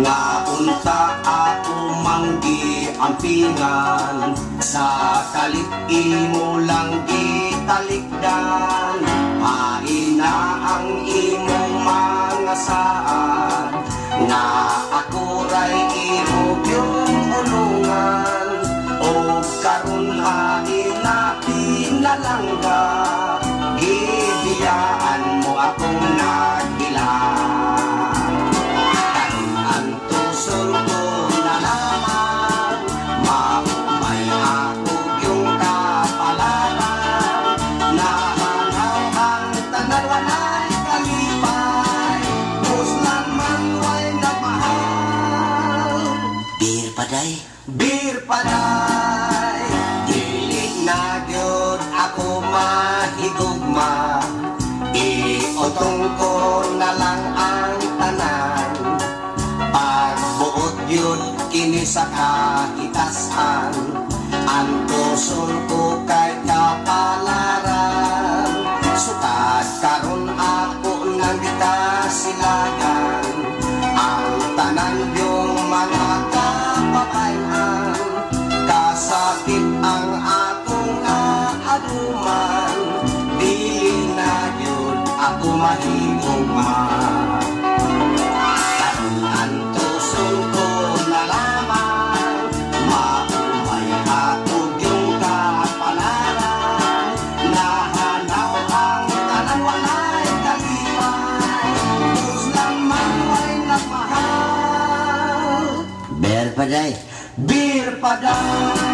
nga unta ako manggi ampingan sa kalit imo lang gitalikdan hain na ang imong mga saan nga ako ray imo yung ulungan o karon hain na pinalangga gibiyaan mo akong nagbilang karon ang tusol ko na naman maumay ako yung kapalaran nahanaw ang tanan walay kalipay puslan man way nagmahal bir paday dili na gyud ako mahigugma iotong ko na lang ang tanan pagbuot yun kini sa kahitasan ang tusol ko kay kapalaran sukad karon ako nang gikasilagan ang tanan yung mga kapabayan kasakit ang akong naaduman dili na yun ako mahigugma karon ang tusol ko na lamang maumay ako yung kapalaran nahanaw ang tanan walay kalipay puslan man way nagmahal Bir paday. bir paday